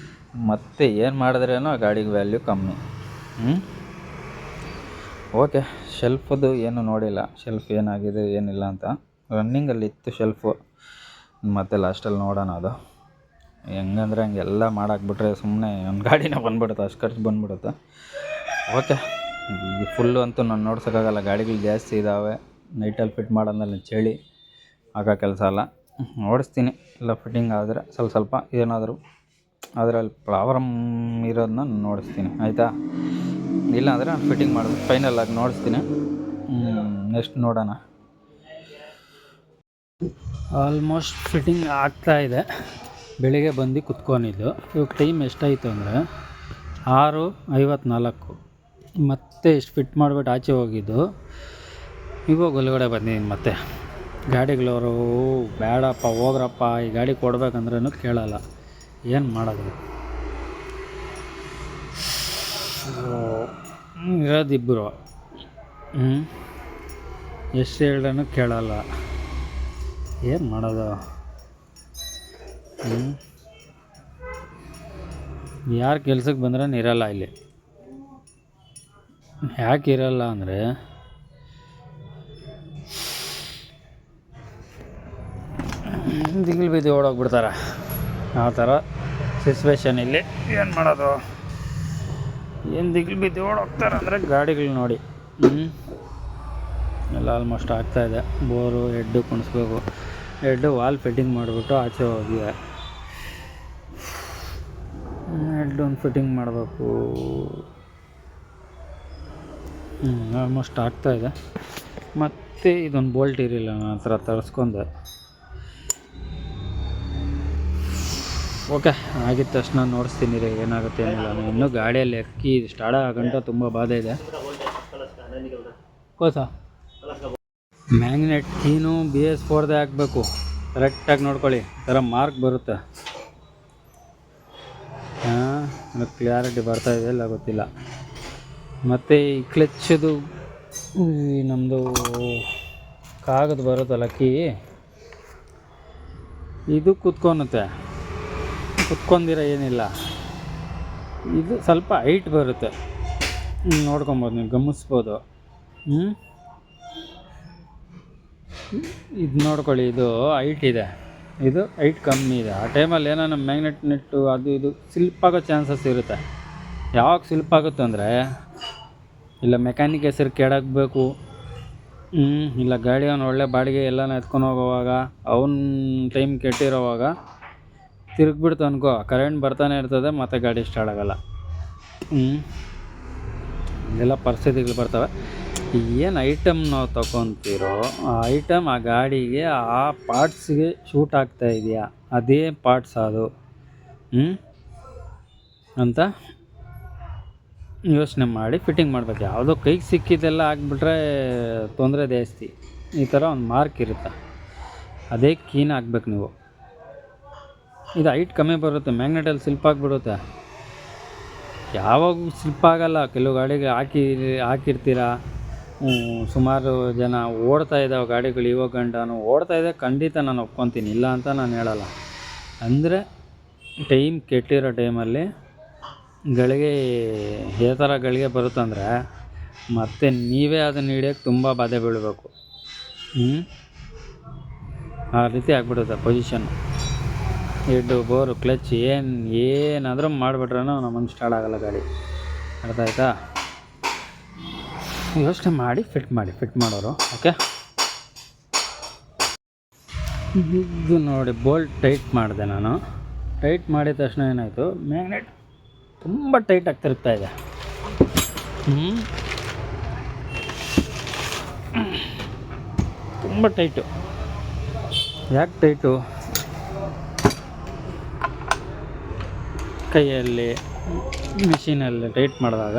ಮತ್ತು ಏನು ಮಾಡಿದ್ರೇನು ಆ ಗಾಡಿಗೆ ವ್ಯಾಲ್ಯೂ ಕಮ್ಮಿ. ಓಕೆ, ಶೆಲ್ಫದು ಏನು ನೋಡಿಲ್ಲ, ಶೆಲ್ಫ್ ಏನಾಗಿದೆ ಏನಿಲ್ಲ ಅಂತ. ರನ್ನಿಂಗಲ್ಲಿತ್ತು ಶೆಲ್ಫು, ಮತ್ತು ಲಾಸ್ಟಲ್ಲಿ ನೋಡೋಣ ಅದು ಹೆಂಗಂದ್ರೆ ಹಂಗೆಲ್ಲ ಮಾಡಾಕ್ಬಿಟ್ರೆ ಸುಮ್ಮನೆ ಒಂದು ಗಾಡಿನೇ ಬಂದುಬಿಡುತ್ತೆ, ಅಷ್ಟು ಖರ್ಚು ಬಂದುಬಿಡುತ್ತೆ. ಓಕೆ, ಈ ಫುಲ್ಲು ಅಂತೂ ನಾನು ನೋಡ್ಸೋಕ್ಕಾಗಲ್ಲ, ಗಾಡಿಗಳು ಜಾಸ್ತಿ ಇದ್ದಾವೆ. ನೈಟಲ್ಲಿ ಫಿಟ್ ಮಾಡೋದ್ರಲ್ಲಿ ಚಳಿ ಆಗೋ ಕೆಲಸ ಅಲ್ಲ. ಓಡಿಸ್ತೀನಿ, ಎಲ್ಲ ಫಿಟ್ಟಿಂಗ್ ಆದರೆ ಸ್ವಲ್ಪ ಏನಾದರೂ ಅದರಲ್ಲಿ ಪ್ರಾಬ್ಲಮ್ ಇರೋದನ್ನ ನೋಡಿಸ್ತೀನಿ, ಆಯಿತಾ? ಇಲ್ಲಾಂದರೆ ನಾನು ಫಿಟ್ಟಿಂಗ್ ಮಾಡೋದು ಫೈನಲ್ ಆಗಿ ನೋಡಿಸ್ತೀನಿ. ನೆಕ್ಸ್ಟ್ ನೋಡೋಣ. ಆಲ್ಮೋಸ್ಟ್ ಫಿಟ್ಟಿಂಗ್ ಆಗ್ತಾಯಿದೆ. ಬೆಳಿಗ್ಗೆ ಬಂದು ಕುತ್ಕೊಂಡಿದ್ದು. ಇವಾಗ ಟೈಮ್ ಎಷ್ಟಾಯಿತು ಅಂದರೆ 6:54 ಮತ್ತೆ ಇಷ್ಟು ಫಿಟ್ ಮಾಡಿಬಿಟ್ಟು ಆಚೆ ಹೋಗಿದ್ದು. ಇವಾಗ ಒಳಗಡೆ ಬಂದಿದ್ದೀನಿ ಮತ್ತೆ. ಗಾಡಿಗಳವರು ಬೇಡಪ್ಪ ಹೋಗ್ರಪ್ಪ ಈ ಗಾಡಿ ಕೊಡ್ಬೇಕಂದ್ರೂ ಕೇಳಲ್ಲ, ಏನು ಮಾಡೋದು. ಇರೋದಿಬ್ಬರು, ಎಷ್ಟು ಹೇಳಿದ್ರೂ ಕೇಳಲ್ಲ, ಏನು ಮಾಡೋದು. ಯಾರು ಕೆಲ್ಸಕ್ಕೆ ಬಂದ್ರೆ ಇರಲ್ಲ ಇಲ್ಲಿ. ಯಾಕೆ ಇರಲ್ಲ ಅಂದರೆ ದಿಗಿಲು ಬಿದ್ದು ಓಡೋಗ್ಬಿಡ್ತಾರೆ. ಆ ಥರ ಸಿಚುವೇಶನ್ ಇಲ್ಲಿ. ಏನು ಮಾಡೋದು, ಏನು ದಿಗಿಲು ಬಿದ್ದು ಓಡೋಗ್ತಾರೆ ಅಂದರೆ ಗಾಡಿಗಳು ನೋಡಿ. ಎಲ್ಲ ಆಲ್ಮೋಸ್ಟ್ ಆಗ್ತಾಯಿದೆ. ಬೋರು ಹೆಡ್ಡು ಕುಣಿಸ್ಬೇಕು, ಹೆಡ್ಡು ವಾಲ್ ಫಿಟ್ಟಿಂಗ್ ಮಾಡಿಬಿಟ್ಟು ಆಚೆ ಹೋಗಿದೆ. ಹೆಡ್ ಒಂದು ಫಿಟ್ಟಿಂಗ್ ಮಾಡಬೇಕು. ಆಲ್ಮೋಸ್ಟ್ ಆಗ್ತಾಯಿದೆ. ಮತ್ತು ಇದೊಂದು ಬೋಲ್ಟ್ ಇರಲಿಲ್ಲ, ನಾನು ಆ ಥರ ತರಿಸ್ಕೊಂಡೆ. ಓಕೆ, ಆಗಿದ ತಕ್ಷಣ ನೋಡಿಸ್ತೀನಿ ರೀ ಏನಾಗುತ್ತೆ ಏನಿಲ್ಲ. ಇನ್ನೂ ಗಾಡಿಯಲ್ಲಿ ಅಕ್ಕಿ ಸ್ಟಾರ್ಟ್ ಆಗಂಟ ತುಂಬ ಬಾಧೆ ಇದೆ. ಕೋಸ ಮ್ಯಾಗ್ನೆಟ್ ಕೀನು BS4 ಹಾಕಬೇಕು. ಕರೆಕ್ಟಾಗಿ ನೋಡ್ಕೊಳ್ಳಿ, ಈ ಥರ ಮಾರ್ಕ್ ಬರುತ್ತೆ. ಕ್ಲಿಯಾರಿಟಿ ಬರ್ತಾಯಿದೆ ಇಲ್ಲ ಗೊತ್ತಿಲ್ಲ. ಮತ್ತು ಈ ಕ್ಲಚ್ಚದು ನಮ್ಮದು ಕಾಗದ ಬರುತ್ತಲ್ಲ ಕೀ, ಇದು ಕುತ್ಕೊಂಡಿರೋ ಏನಿಲ್ಲ, ಇದು ಸ್ವಲ್ಪ ಹೈಟ್ ಬರುತ್ತೆ. ನೋಡ್ಕೊಬೋದು, ನೀವು ಗಮನಿಸ್ಬೋದು. ಇದು ನೋಡ್ಕೊಳ್ಳಿ, ಇದು ಹೈಟ್ ಇದೆ, ಇದು ಹೈಟ್ ಕಮ್ಮಿ ಇದೆ. ಆ ಟೈಮಲ್ಲಿ ಏನೋ ನಮ್ಮ ಮ್ಯಾಗ್ನೆಟ್ ನೆಟ್ಟು ಅದು ಇದು ಸ್ಲಿಪ್ ಆಗೋ ಚಾನ್ಸಸ್ ಇರುತ್ತೆ. ಯಾವಾಗ ಸ್ಲಿಪ್ ಆಗುತ್ತೆ ಅಂದರೆ, ಇಲ್ಲ ಮೆಕ್ಯಾನಿಕ್ ಹೆಸರು ಕೆಡಗಬೇಕು, ಇಲ್ಲ ಗಾಡಿ ಅವನು ಒಳ್ಳೆ ಬಾಡಿಗೆ ಎಲ್ಲನ ಎತ್ಕೊಂಡು ಹೋಗೋವಾಗ ಅವನ ಟೈಮ್ ಕೆಟ್ಟಿರೋವಾಗ ತಿರುಗಿಬಿಡ್ತು ಅನ್ಕೋ, ಕರೆಂಟ್ ಬರ್ತಾನೆ ಇರ್ತದೆ, ಮತ್ತು ಗಾಡಿ ಸ್ಟಾರ್ಟ್ ಆಗೋಲ್ಲ. ಇದೆಲ್ಲ ಪರಿಸ್ಥಿತಿಗಳು ಬರ್ತವೆ. ಏನು ಐಟಮ್ ನಾವು ತೊಗೊತೀರೋ ಆ ಐಟಮ್ ಆ ಗಾಡಿಗೆ ಆ ಪಾರ್ಟ್ಸ್ಗೆ ಶೂಟ್ ಆಗ್ತಾ ಇದೆಯಾ, ಅದೇ ಪಾರ್ಟ್ಸ್ ಅದು ಅಂತ ಯೋಚನೆ ಮಾಡಿ ಫಿಟ್ಟಿಂಗ್ ಮಾಡಬೇಕು. ಯಾವುದೋ ಕೈಗೆ ಸಿಕ್ಕಿದ್ದೆಲ್ಲ ಆಗಿಬಿಟ್ರೆ ತೊಂದರೆ ಜಾಸ್ತಿ. ಈ ಥರ ಒಂದು ಮಾರ್ಕ್ ಇರುತ್ತೆ, ಅದೇ ಕೀನ ಹಾಕ್ಬೇಕು ನೀವು. ಇದು ಹೈಟ್ ಕಮ್ಮಿ ಬರುತ್ತೆ, ಮ್ಯಾಗ್ನೆಟಲ್ಲಿ ಸ್ಲಿಪ್ ಆಗಿಬಿಡುತ್ತೆ. ಯಾವಾಗ ಸ್ಲಿಪ್ ಆಗೋಲ್ಲ, ಕೆಲವು ಗಾಡಿಗೆ ಹಾಕಿರ್ತೀರ. ಸುಮಾರು ಜನ ಓಡ್ತಾ ಇದ್ದಾವೆ ಗಾಡಿಗಳು, ಇವಾಗ ಗಂಟನೂ ಓಡ್ತಾಯಿದೆ, ಖಂಡಿತ ನಾನು ಒಪ್ಕೊತೀನಿ, ಇಲ್ಲ ಅಂತ ನಾನು ಹೇಳಲ್ಲ. ಅಂದರೆ ಟೈಮ್ ಕೆಟ್ಟಿರೋ ಟೈಮಲ್ಲಿ ಗಳಿಗೆ ಯಾವ ಥರ ಗಳಿಗೆ ಬರುತ್ತಂದರೆ ಮತ್ತು ನೀವೇ ಅದನ್ನು ಹಿಡಿಯೋಕ್ಕೆ ತುಂಬ ಬಾಧೆ ಬೀಳಬೇಕು. ಆ ರೀತಿ ಆಗಿಬಿಡುತ್ತೆ ಪೊಸಿಷನ್ನು. ಹೆಡ್ಡು ಬೋರು ಕ್ಲಚ್ ಏನಾದರೂ ಮಾಡಿಬಿಟ್ರೂ ನಮಗೆ ಸ್ಟಾರ್ಟ್ ಆಗೋಲ್ಲ ಗಾಡಿ. ಅರ್ಥ ಆಯ್ತಾ? ಯೋಚನೆ ಮಾಡಿ ಫಿಟ್ ಮಾಡೋರು. ಓಕೆ, ಇದು ನೋಡಿ ಬೋಲ್ಟ್ ಟೈಟ್ ಮಾಡಿದೆ ನಾನು. ಟೈಟ್ ಮಾಡಿದ ತಕ್ಷಣ ಏನಾಯಿತು, ಮ್ಯಾಗ್ನೆಟ್ ತುಂಬ ಟೈಟ್ ಆಗ್ತಿರ್ತಾ ಇದೆ. ತುಂಬ ಟೈಟು. ಯಾಕೆ ಟೈಟು? ಕೈಯಲ್ಲಿ ಮಿಷಿನಲ್ಲಿ ಟೈಟ್ ಮಾಡಿದಾಗ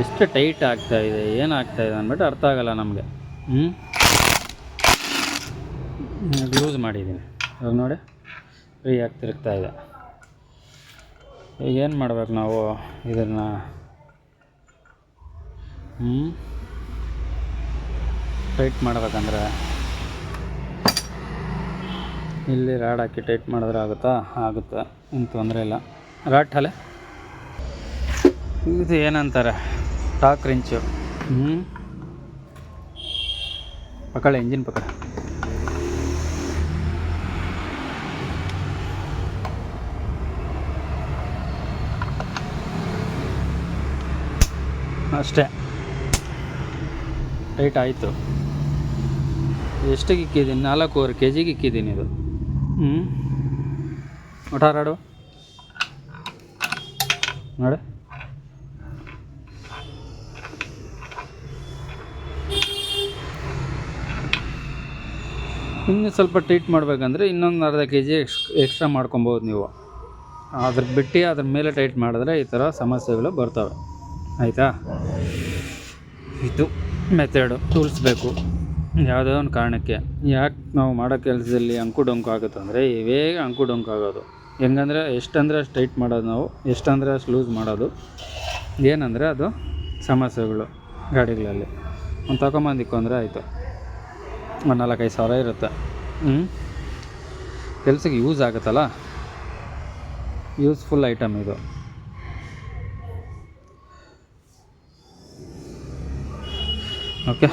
ಎಷ್ಟು ಟೈಟ್ ಆಗ್ತಾಯಿದೆ, ಏನಾಗ್ತಾಯಿದೆ ಅಂದ್ಬಿಟ್ಟು ಅರ್ಥ ಆಗೋಲ್ಲ ನಮಗೆ. ಲೂಸ್ ಮಾಡಿದ್ದೀನಿ, ಇವಾಗ ನೋಡಿ ಫ್ರೀ ಆಗಿ ತಿರುಗ್ತಾಯಿದೆ. ಈಗ ಏನು ಮಾಡ್ಬೇಕು ನಾವು ಇದನ್ನು? ಟೈಟ್ ಮಾಡ್ಬೇಕಂದ್ರೆ ಇಲ್ಲಿ ರಾಡ್ ಹಾಕಿ ಟೈಟ್ ಮಾಡಿದ್ರೆ ಆಗುತ್ತಾ? ಆಗುತ್ತೆ, ಏನು ತೊಂದರೆ ಇಲ್ಲ. ರಾಡ್ ಹಲೆ ಇದು ಏನಂತಾರೆ, ಟಾಕ್ ರಿಂಚು. ಪಕಡ, ಇಂಜಿನ್ ಪಕಡ. ಅಷ್ಟೇ, ಟೈಟ್ ಆಯಿತು. ಎಷ್ಟಿಗೆ ಇಕ್ಕಿದ್ದೀನಿ? 4.25 kg ಇಕ್ಕಿದ್ದೀನಿ ಇದು. ಒಟ್ಟಾರಾಡು ನೋಡಿ. ಇನ್ನು ಸ್ವಲ್ಪ ಟೈಟ್ ಮಾಡಬೇಕಂದ್ರೆ ಇನ್ನೊಂದು ಅರ್ಧ kg ಎಕ್ಸ್ಟ್ರಾ ಮಾಡ್ಕೊಬೋದು ನೀವು. ಅದ್ರ ಬಿಟ್ಟು ಅದ್ರ ಮೇಲೆ ಟೈಟ್ ಮಾಡಿದ್ರೆ ಈ ಥರ ಸಮಸ್ಯೆಗಳು ಬರ್ತವೆ. ಆಯಿತಾ? ಇದು ಮೆಥಡು. ಟೂಲ್ಸ್ ಬೇಕು ಯಾವುದೋ ಒಂದು ಕಾರಣಕ್ಕೆ. ಯಾಕೆ ನಾವು ಮಾಡೋ ಕೆಲಸದಲ್ಲಿ ಅಂಕು ಡೊಂಕು ಆಗುತ್ತೆ ಅಂದರೆ ಇವೇಗ ಅಂಕು ಡೊಂಕು ಆಗೋದು. ಹೆಂಗಂದರೆ ಎಷ್ಟಂದರೆ ಅಷ್ಟು ಟೈಟ್ ಮಾಡೋದು ನಾವು, ಎಷ್ಟಂದರೆ ಅಷ್ಟು ಲೂಸ್ ಮಾಡೋದು. ಏನಂದರೆ ಅದು ಸಮಸ್ಯೆಗಳು ಗಾಡಿಗಳಲ್ಲಿ. ಒಂದು ತಗೊಂಬಂದಿಕ್ಕು ಅಂದರೆ ಆಯಿತು, ಒಂದು 4-5 ಸಾವಿರ ಇರುತ್ತೆ. ಕೆಲಸಕ್ಕೆ ಯೂಸ್ ಆಗುತ್ತಲ್ಲ, ಯೂಸ್ಫುಲ್ ಐಟಮ್ ಇದು. ಓಕೆ,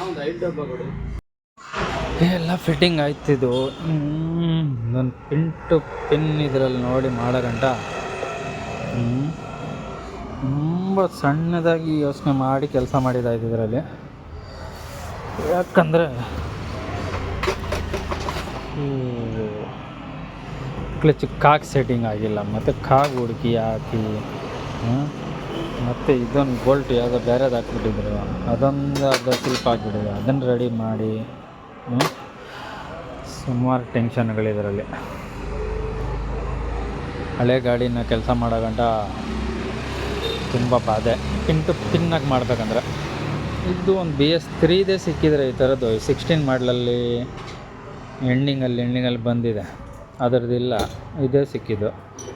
ಎಲ್ಲ ಫಿಟ್ಟಿಂಗ್ ಆಯ್ತಿದ್ದು. ಒಂದು ಪಿನ್ ಟು ಪಿನ್ ಇದರಲ್ಲಿ ನೋಡಿ ಮಾಡೋ ಗಂಟ ತುಂಬ ಸಣ್ಣದಾಗಿ ಯೋಚನೆ ಮಾಡಿ ಕೆಲಸ ಮಾಡಿದ್ದಾಯ್ತು ಇದರಲ್ಲಿ. ಯಾಕಂದರೆ ಕ್ಲಚ್ ಕಾಕ್ ಸೆಟ್ಟಿಂಗ್ ಆಗಿಲ್ಲ, ಮತ್ತು ಕಾಗ್ ಹುಡುಕಿ ಹಾಕಿ, ಮತ್ತು ಇದೊಂದು ಬೋಲ್ಟ್ ಯಾವುದೋ ಬೇರೆದು ಹಾಕ್ಬಿಟ್ಟಿದ್ರು, ಅದೊಂದು ಅರ್ಧ ಸ್ಲಿಪ್ ಹಾಕ್ಬಿಟ್ಟಿದ್ರು, ಅದನ್ನು ರೆಡಿ ಮಾಡಿ ಸುಮಾರು ಟೆನ್ಷನ್ಗಳಿದರಲ್ಲಿ. ಹಳೆ ಗಾಡಿನ ಕೆಲಸ ಮಾಡೋ ಗಂಟ ತುಂಬ ಬಾಧೆ. ಪಿನ್ ಟು ಪಿನ್ನಾಗಿ ಮಾಡ್ಬೇಕಂದ್ರೆ ಇದು ಒಂದು BS3 ಸಿಕ್ಕಿದರೆ ಈ ಥರದ್ದು 16 ಮಾಡಲಲ್ಲಿ ಎಂಡಿಂಗಲ್ಲಿ ಬಂದಿದೆ. ಅದರದ್ದಿಲ್ಲ, ಇದೇ ಸಿಕ್ಕಿದ್ದು.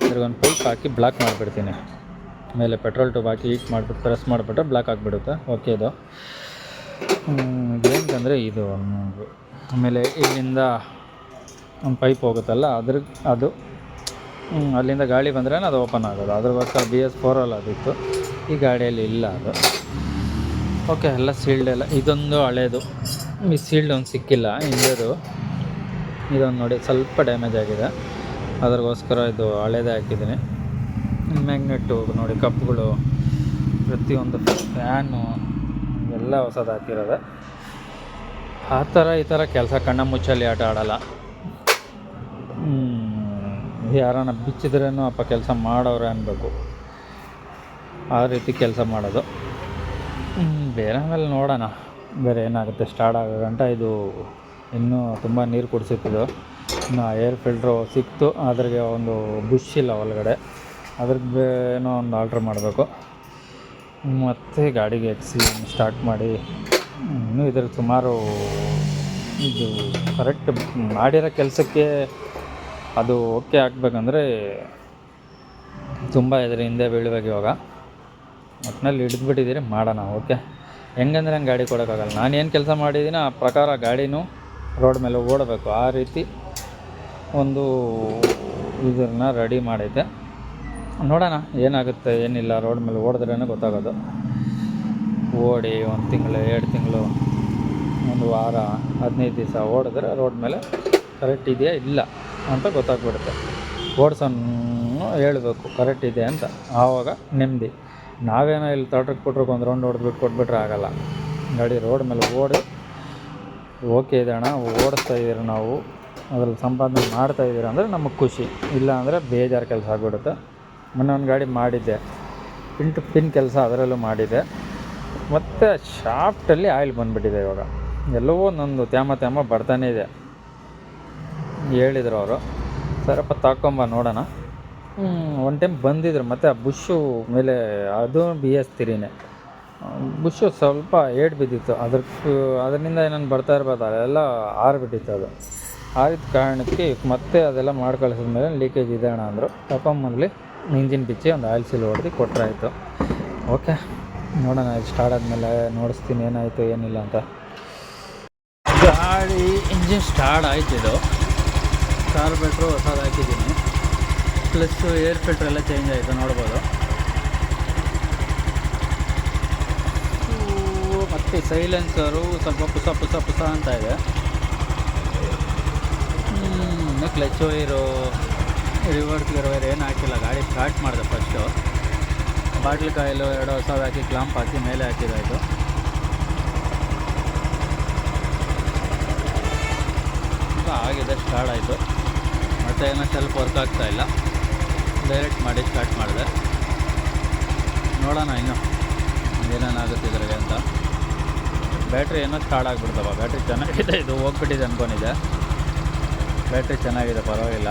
ಇದ್ರಿಗೊಂದು ಪೈಪ್ ಹಾಕಿ ಬ್ಲಾಕ್ ಮಾಡಿಬಿಡ್ತೀನಿ. ಮೇಲೆ ಪೆಟ್ರೋಲ್ ಟ್ಯೂಬ್ ಹಾಕಿ ಹೀಟ್ ಮಾಡಿಬಿಟ್ಟು ಪ್ರೆಸ್ ಮಾಡಿಬಿಟ್ರೆ ಬ್ಲಾಕ್ ಆಗಿಬಿಡುತ್ತೆ. ಓಕೆ, ಇದು ಏನಂತಂದರೆ ಇದು ಆಮೇಲೆ ಇಲ್ಲಿಂದ ಒಂದು ಪೈಪ್ ಹೋಗುತ್ತಲ್ಲ, ಅದು ಅಲ್ಲಿಂದ ಗಾಳಿ ಬಂದರೆ ಅದು ಓಪನ್ ಆಗೋದು. ಅದ್ರಗೋಸ್ಕರ BS4 ಅದಿತ್ತು, ಈ ಗಾಡಿಯಲ್ಲಿ ಇಲ್ಲ ಅದು. ಓಕೆ, ಎಲ್ಲ ಸೀಲ್ಡ್ ಎಲ್ಲ. ಇದೊಂದು ಹಳೇದು, ಈ ಸೀಲ್ಡ್ ಒಂದು ಸಿಕ್ಕಿಲ್ಲ ಹಿಂದೆದು. ಇದೊಂದು ನೋಡಿ ಸ್ವಲ್ಪ ಡ್ಯಾಮೇಜ್ ಆಗಿದೆ, ಅದ್ರಗೋಸ್ಕರ ಇದು ಹಳೇದೇ ಹಾಕಿದ್ದೀನಿ. ಮ್ಯಾಗ್ನೆಟ್ಟು ನೋಡಿ, ಕಪ್ಗಳು, ಪ್ರತಿಯೊಂದು ಫ್ಯಾನು ಎಲ್ಲ ಹೊಸದು ಹಾಕಿರೋದು. ಈ ಥರ ಕೆಲಸ ಕಣ್ಣ ಮುಚ್ಚಲ್ಲಿ ಆಟ ಆಡೋಲ್ಲ. ಯಾರನ್ನ ಬಿಚ್ಚಿದ್ರೇನು ಅಪ್ಪ ಕೆಲಸ ಮಾಡೋರೆ ಅನ್ಬೇಕು, ಆ ರೀತಿ ಕೆಲಸ ಮಾಡೋದು. ಬೇರೆ ಆಮೇಲೆ ನೋಡೋಣ ಬೇರೆ ಏನಾಗುತ್ತೆ. ಸ್ಟಾರ್ಟ್ ಆಗೋ ಗಂಟ ಇದು ಇನ್ನೂ ತುಂಬ ನೀರು ಕುಡಿಸಿತ್ತು. ಇನ್ನು ಏರ್ ಫಿಲ್ಟ್ರು ಸಿಕ್ತು, ಅದ್ರಿಗೆ ಒಂದು ಬುಷ್ ಇಲ್ಲ ಒಳಗಡೆ, ಅದ್ರಿಗೆ ಏನೋ ಒಂದು ಆಲ್ಟ್ರ್ ಮಾಡಬೇಕು. ಮತ್ತು ಗಾಡಿಗೆ ಸ್ಟಾರ್ಟ್ ಮಾಡಿ ಇನ್ನೂ ಇದ್ರಲ್ಲಿ ಸುಮಾರು ಇದು ಕರೆಕ್ಟ್ ಮಾಡಿರೋ ಕೆಲಸಕ್ಕೆ ಅದು ಓಕೆ ಆಗಬೇಕಂದ್ರೆ ತುಂಬ ಇದ್ರ ಹಿಂದೆ ಬೀಳಬೇಕು. ಇವಾಗ ಒಟ್ಟಿನಲ್ಲಿ ಹಿಡಿದ್ಬಿಟ್ಟಿದ್ದೀರಿ, ಮಾಡೋಣ. ಓಕೆ, ಹೆಂಗಂದ್ರೆ ಹಂಗೆ ಗಾಡಿ ಕೊಡೋಕ್ಕಾಗಲ್ಲ. ನಾನೇನು ಕೆಲಸ ಮಾಡಿದ್ದೀನಿ ಆ ಪ್ರಕಾರ ಗಾಡಿನೂ ರೋಡ್ ಮೇಲೆ ಓಡಬೇಕು. ಆ ರೀತಿ ಒಂದು ಇದನ್ನು ರೆಡಿ ಮಾಡೈತೆ. ನೋಡೋಣ ಏನಾಗುತ್ತೆ ಏನಿಲ್ಲ. ರೋಡ್ ಮೇಲೆ ಓಡಿದ್ರೇ ಗೊತ್ತಾಗೋದು. ಓಡಿ 1 ತಿಂಗಳು 2 ತಿಂಗಳು 1 ವಾರ 15 ದಿವಸ ಓಡಿದ್ರೆ ರೋಡ್ ಮೇಲೆ ಕರೆಕ್ಟ್ ಇದೆಯಾ ಇಲ್ಲ ಅಂತ ಗೊತ್ತಾಗ್ಬಿಡುತ್ತೆ. ಓಡ್ಸೋನು ಹೇಳಬೇಕು ಕರೆಕ್ಟ್ ಇದೆ ಅಂತ, ಆವಾಗ ನೆಮ್ಮದಿ. ನಾವೇನೋ ಇಲ್ಲಿ ತೋಟಕ್ಕೆ ಕೊಟ್ರಿಗೆ ಒಂದು ರೌಂಡ್ ಹೊಡೆದ್ಬಿಟ್ಟು ಕೊಟ್ಬಿಟ್ರೆ ಆಗೋಲ್ಲ. ಗಾಡಿ ರೋಡ್ ಮೇಲೆ ಓಡಿ ಓಕೆ ಇದೆ ಅಣ್ಣ, ಓಡಿಸ್ತಾ ಇದ್ದೀರ ನಾವು, ಅದ್ರಲ್ಲಿ ಸಂಪಾದನೆ ಮಾಡ್ತಾಯಿದ್ದೀರ ಅಂದರೆ ನಮಗೆ ಖುಷಿ. ಇಲ್ಲ ಅಂದರೆ ಬೇಜಾರು ಕೆಲಸ ಆಗಿಬಿಡುತ್ತೆ. ಮೊನ್ನೆ ಒಂದು ಗಾಡಿ ಮಾಡಿದ್ದೆ, ಪಿನ್ ಟು ಪಿನ್ ಕೆಲಸ ಅದರಲ್ಲೂ ಮಾಡಿದ್ದೆ. ಮತ್ತು ಶಾಫ್ಟಲ್ಲಿ ಆಯಿಲ್ ಬಂದುಬಿಟ್ಟಿದೆ. ಇವಾಗ ಎಲ್ಲವೋ ಒಂದೊಂದು ತ್ಯಾಮ ಬರ್ತಾನೇ ಇದೆ. ಹೇಳಿದರು ಅವರು, ಸರಪ್ಪ ತಗೊಂಬ ನೋಡೋಣ. ಒನ್ ಟೈಮ್ ಬಂದಿದ್ರು. ಮತ್ತು ಆ ಬುಷು ಮೇಲೆ ಅದು BS3 ಬುಷು ಸ್ವಲ್ಪ ಏಟ್ ಬಿದ್ದಿತ್ತು. ಅದರಿಂದ ಏನೇನು ಬರ್ತಾ ಇರ್ಬೋದು, ಅದೆಲ್ಲ ಆರಿಬಿಟ್ಟಿತ್ತು. ಅದು ಆರಿದ ಕಾರಣಕ್ಕೆ ಮತ್ತೆ ಅದೆಲ್ಲ ಮಾಡಿ ಕಳಿಸಿದ್ಮೇಲೆ ಲೀಕೇಜ್ ಇದೆ ಅಣ್ಣ ಅಂದರು. ತಗೊಂಬಂದ್ಲಿ ಇಂಜಿನ್ ಬಿಚ್ಚಿ ಒಂದು ಆಯಿಲ್ ಸೀಲ್ ಹೊಡೆದು ಕೊಟ್ಟರಾಯ್ತು. ಓಕೆ, ನೋಡೋಣ. ಇದು ಸ್ಟಾರ್ಟ್ ಆದಮೇಲೆ ನೋಡಿಸ್ತೀನಿ ಏನಾಯಿತು ಏನಿಲ್ಲ ಅಂತ. ಗಾಡಿ ಇಂಜಿನ್ ಸ್ಟಾರ್ಟ್ ಆಯ್ತಿದ್ದು. ಕಾರ್ಬೇಟ್ರು ಹೊಸದು ಹಾಕಿದ್ದೀನಿ, ಪ್ಲಸ್ ಏರ್ ಫಿಲ್ಟ್ರ್ ಎಲ್ಲ ಚೇಂಜ್ ಆಯಿತು, ನೋಡ್ಬೋದು. ಮತ್ತು ಸೈಲೆನ್ಸರು ಸ್ವಲ್ಪ ಪುಸ ಅಂತ ಇದೆ. Clutch wire, reverse gear wire ಏನು ಹಾಕಿಲ್ಲ. ಗಾಡಿ ಸ್ಟಾರ್ಟ್ ಮಾಡಿದೆ ಫಸ್ಟು. ಬಾಟ್ಲಿ ಕಾಯಿಲು 2 ಹೊಸದು ಹಾಕಿ ಕ್ಲಾಂಪ್ ಹಾಕಿ ಮೇಲೆ ಹಾಕಿದಾಯಿತು. ಆಗಿದೆ, ಸ್ಟಾರ್ಟ್ ಆಯಿತು. ಮತ್ತು ಏನೋ ಸ್ವಲ್ಪ ವರ್ಕ್ ಆಗ್ತಾಯಿಲ್ಲ. ಡೈರೆಕ್ಟ್ ಮಾಡಿ ಸ್ಟಾರ್ಟ್ ಮಾಡಿದೆ. ನೋಡೋಣ ಇನ್ನು ಏನೇನಾಗುತ್ತೆ ಇದ್ರಿಗೆ ಅಂತ. ಬ್ಯಾಟ್ರಿ ಏನೋ ಸ್ಟಾರ್ಟ್ ಆಗಿಬಿಡ್ತವ. ಬ್ಯಾಟ್ರಿ ಚೆನ್ನಾಗಿದೆ, ಇದು ಹೋಗ್ಬಿಟ್ಟಿದೆ ಅಂದ್ಕೊಂಡಿದ್ದೆ. ಬ್ಯಾಟ್ರಿ ಚೆನ್ನಾಗಿದೆ, ಪರವಾಗಿಲ್ಲ.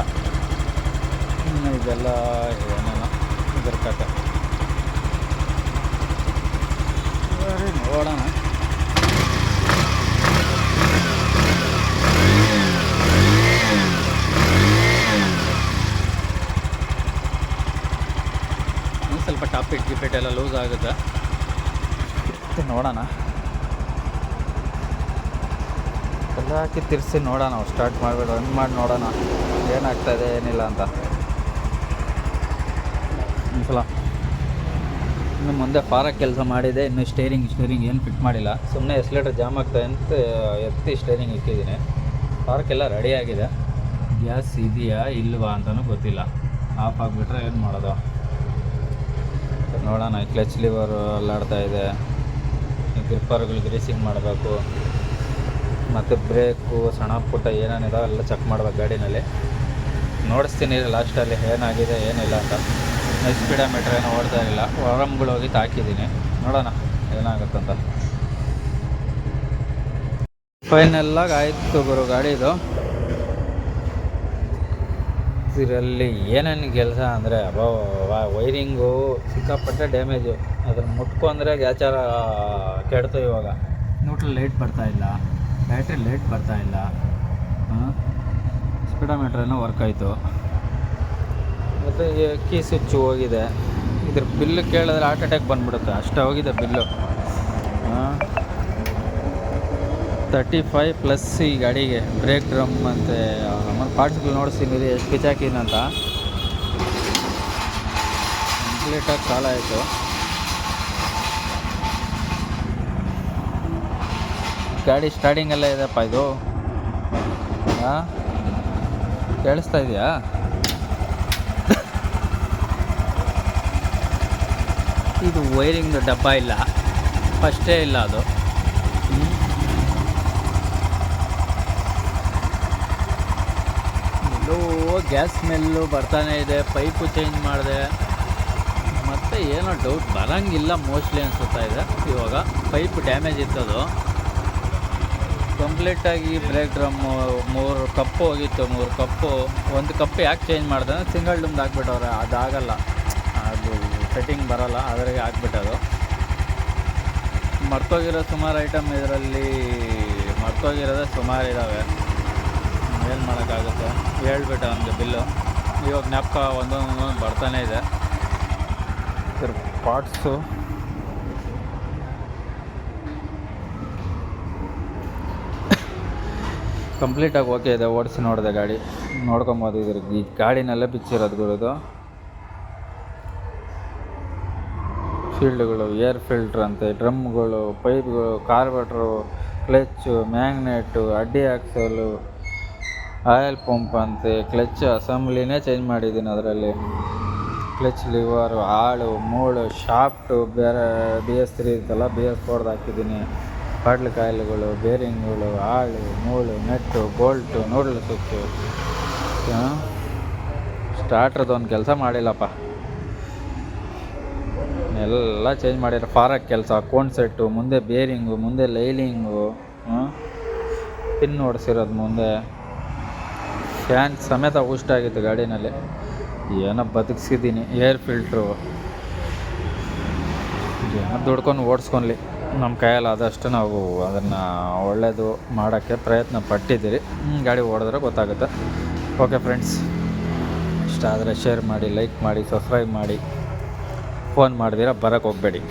ಇನ್ನು ಇದೆಲ್ಲ ಏನೇನೋ ಇದ್ರ ಕತೆ ಸರಿ, ನೋಡೋಣ. ಇನ್ನು ಸ್ವಲ್ಪ ಟಾಪ್ ಗಿಫೆಟ್ ಎಲ್ಲ ಲೂಸ್ ಆಗುತ್ತೆ, ನೋಡೋಣ. ಎಲ್ಲ ಹಾಕಿ ತಿರ್ಸಿ ನೋಡೋಣ, ನಾವು ಸ್ಟಾರ್ಟ್ ಮಾಡಿಬಿಡು ಹಂಗೆ ಮಾಡಿ ನೋಡೋಣ ಏನಾಗ್ತಾಯಿದೆ ಏನಿಲ್ಲ ಅಂತ. ಒಂದ್ಸಲ ಇನ್ನು ಮುಂದೆ ಫಾರಕ್ಕೆ ಕೆಲಸ ಮಾಡಿದೆ, ಇನ್ನು ಸ್ಟೇರಿಂಗ್ ಏನು ಫಿಟ್ ಮಾಡಿಲ್ಲ, ಸುಮ್ಮನೆ ಎಸ್ಲೇಟರ್ ಜಾಮ್ ಆಗ್ತಾಯಿದೆ ಅಂತ ಎತ್ತಿ ಸ್ಟೇರಿಂಗ್ ಇಕ್ಕಿದ್ದೀನಿ. ಫಾರಕ್ಕೆಲ್ಲ ರೆಡಿಯಾಗಿದೆ, ಗ್ಯಾಸ್ ಇದೆಯಾ ಇಲ್ವಾ ಅಂತಲೂ ಗೊತ್ತಿಲ್ಲ. ಆಫ್ ಆಗಿಬಿಟ್ರೆ ಏನು ಮಾಡೋದು ನೋಡೋಣ. ಕ್ಲಚ್ ಲಿವರ್ ಅಲ್ಲಾಡ್ತಾ ಇದೆ, ಗ್ರಿಪ್ಪರ್ಗಳು ಗ್ರೀಸಿಂಗ್ ಮಾಡಬೇಕು, ಮತ್ತು ಬ್ರೇಕು ಸಣ್ಣ ಪುಟ್ಟ ಏನೇನಿದಾವೆ ಎಲ್ಲ ಚೆಕ್ ಮಾಡ್ಬೇಕು ಗಾಡಿನಲ್ಲಿ. ನೋಡಿಸ್ತೀನಿ ಲಾಸ್ಟಲ್ಲಿ ಏನಾಗಿದೆ ಏನಿಲ್ಲ ಅಂತ. ಸ್ಪೀಡೋಮೀಟ್ರ್ ಏನೋ ಓಡ್ತಾ ಇರಲಿಲ್ಲ, ಹೊರಮ್ಗಳು ಹೋಗಿ ತಾಕಿದ್ದೀನಿ, ನೋಡೋಣ ಏನಾಗುತ್ತಂತ. ಫೈನಲ್ಲಾಗಿ ಆಯಿತು ಗುರು ಗಾಡಿದು. ಇದರಲ್ಲಿ ಏನೇನು ಕೆಲಸ ಅಂದರೆ ವೈರಿಂಗು ಸಿಕ್ಕಾಪಟ್ಟೆ ಡ್ಯಾಮೇಜು, ಅದನ್ನು ಮುಟ್ಕೊಂಡ್ರೆ ಗ್ಯಾಚಾರ ಕೆಡ್ತು. ಇವಾಗ ನ್ಯೂಟ್ರಲ್ ಲೈಟ್ ಬರ್ತಾಯಿಲ್ಲ, ಬ್ಯಾಟ್ರಿ ಲೈಟ್ ಬರ್ತಾಯಿಲ್ಲ, ಸ್ಪೀಡೋಮೀಟ್ರ್ ಏನೋ ವರ್ಕ್ ಆಯಿತು, ಮತ್ತು ಕೀ ಸ್ವಿಚ್ಚು ಹೋಗಿದೆ. ಇದ್ರ ಬಿಲ್ಲು ಕೇಳಿದ್ರೆ ಹಾರ್ಟ್ ಅಟ್ಯಾಕ್ ಬಂದುಬಿಡುತ್ತೆ, ಅಷ್ಟು ಹೋಗಿದೆ ಬಿಲ್ಲು. 35 ಪ್ಲಸ್ ಈ ಗಾಡಿಗೆ. ಬ್ರೇಕ್ ಡ್ರಮ್ ಮತ್ತು ಆಮೇಲೆ ಪಾರ್ಟ್ಸ್ಗಳು ನೋಡಿಸ್ತೀನಿ ಇದು ಎಷ್ಟು ಕಿಚಾಕಿನಂತ. ಕಂಪ್ಲೀಟಾಗಿ ಸಾಲ ಆಯಿತು. ಗಾಡಿ ಸ್ಟಾರ್ಟಿಂಗೆಲ್ಲ ಇದೆಯಪ್ಪ ಇದು. ಕೇಳಿಸ್ತಾ ಇದೆಯಾ? ಇದು ವೈರಿಂಗ್ ಡಬ್ಬ ಇಲ್ಲ, ಫಸ್ಟೇ ಇಲ್ಲ ಅದು. ಗ್ಯಾಸ್ ಸ್ಮೆಲ್ಲು ಬರ್ತಾನೆ ಇದೆ, ಪೈಪು ಚೇಂಜ್ ಮಾಡಿದೆ, ಮತ್ತು ಏನೋ ಡೌಟ್ ಬರೋಂಗಿಲ್ಲ ಮೋಸ್ಟ್ಲಿ ಅನಿಸುತ್ತಾ ಇದೆ. ಇವಾಗ ಪೈಪ್ ಡ್ಯಾಮೇಜ್ ಇತ್ತದು ಕಂಪ್ಲೀಟಾಗಿ. ಬ್ರೇಕ್ ಡ್ರಮ್ಮು 3 ಕಪ್ಪು ಹೋಗಿತ್ತು, 3 ಕಪ್ಪು. ಒಂದು ಕಪ್ಪು ಯಾಕೆ ಚೇಂಜ್ ಮಾಡಿದೆ ಅಂದರೆ ಸಿಂಗಲ್ ಡುಮ್ದು ಹಾಕ್ಬಿಟ್ಟವ್ರೆ, ಅದಾಗಲ್ಲ, ಅದು ಸೆಟ್ಟಿಂಗ್ ಬರೋಲ್ಲ, ಅದ್ರಾಗೆ ಹಾಕ್ಬಿಟ್ಟದು. ಮರ್ತೋಗಿರೋ ಸುಮಾರು ಐಟಮ್ ಇದರಲ್ಲಿ, ಮರ್ತೋಗಿರೋದೇ ಸುಮಾರು ಇದ್ದಾವೆ, ಏನು ಮಾಡೋಕ್ಕಾಗುತ್ತೆ. ಹೇಳ್ಬಿಟ್ಟೆ ಅವನಿಗೆ ಬಿಲ್ಲು. ಇವಾಗ ಜ್ಞಾಪಕ ಒಂದೊಂದು ಬರ್ತಾನೆ ಇದೆ. ಪಾರ್ಟ್ಸು ಕಂಪ್ಲೀಟಾಗಿ ಓಕೆ ಇದೆ, ಓಡಿಸಿ ನೋಡಿದೆ ಗಾಡಿ, ನೋಡ್ಕೊಬೋದು. ಇದ್ರಿಗೆ ಈ ಗಾಡಿನಲ್ಲೇ ಬಿಚ್ಚಿರೋದು ಗುರುದು. ಫೀಲ್ಡ್ಗಳು, ಏರ್ ಫಿಲ್ಟ್ರ್ ಅಂತೆ, ಡ್ರಮ್ಗಳು, ಪೈಪ್ಗಳು, ಕಾರ್ಬೋರೇಟ್ರು, ಕ್ಲಚ್ಚು, ಮ್ಯಾಗ್ನೆಟು, ಅಡ್ಡಿ ಆಕ್ಸಲು, ಆಯಿಲ್ ಪಂಪ್ ಅಂತೆ, ಕ್ಲಚ್ ಅಸೆಂಬ್ಲಿನೇ ಚೇಂಜ್ ಮಾಡಿದ್ದೀನಿ. ಅದರಲ್ಲಿ ಕ್ಲಚ್ ಲಿವರು, ಆಳು, ಮೂಳು, ಶಾಫ್ಟು ಬೇರೆ BS3 ಇತ್ತಲ್ಲ, BS4 ಹಾಕಿದ್ದೀನಿ. ಪಾಟ್ಲು ಕಾಯಿಲ್ಗಳು, ಬೇರಿಂಗ್ಗಳು, ಆಳು, ಮೂಳು, ನೆಟ್ಟು, ಬೋಲ್ಟು, ನೂಡಲ್ ಸ್ವಿಚ್ಚು. ಸ್ಟಾರ್ಟ್ರದ್ದು ಒಂದು ಕೆಲಸ ಮಾಡಿಲ್ಲಪ್ಪ, ಎಲ್ಲ ಚೇಂಜ್ ಮಾಡಿರೋ. ಫಾರಕ್ ಕೆಲಸ, ಕೋನ್ ಸೆಟ್ಟು, ಮುಂದೆ ಬೇರಿಂಗು, ಮುಂದೆ ಲೈಲಿಂಗು, ಪಿನ್ ಓಡಿಸಿರೋದು ಮುಂದೆ. ಫ್ಯಾನ್ ಸಮೇತ ಆಗಿತ್ತು ಗಾಡಿನಲ್ಲಿ, ಏನೋ ಬದುಕಿಸಿದ್ದೀನಿ. ಏರ್ ಫಿಲ್ಟ್ರು ಏನೋ ದುಡ್ಕೊಂಡು ಓಡಿಸ್ಕೊಳ್ಲಿ, ನಮ್ಮ ಕೈಯಲ್ಲಿ ಆದಷ್ಟು ನಾವು ಅದನ್ನು ಒಳ್ಳೆಯದು ಮಾಡೋಕ್ಕೆ ಪ್ರಯತ್ನ ಪಟ್ಟಿದ್ದೀರಿ. ಗಾಡಿ ಓಡಿದ್ರೆ ಗೊತ್ತಾಗುತ್ತೆ. ಓಕೆ ಫ್ರೆಂಡ್ಸ್, ಇಷ್ಟ ಆದರೆ ಶೇರ್ ಮಾಡಿ, ಲೈಕ್ ಮಾಡಿ, ಸಬ್ಸ್ಕ್ರೈಬ್ ಮಾಡಿ, ಫೋನ್ ಮಾಡಿದಿರ ಬರೋಕ್ಕೆ ಹೋಗಬೇಡಿ.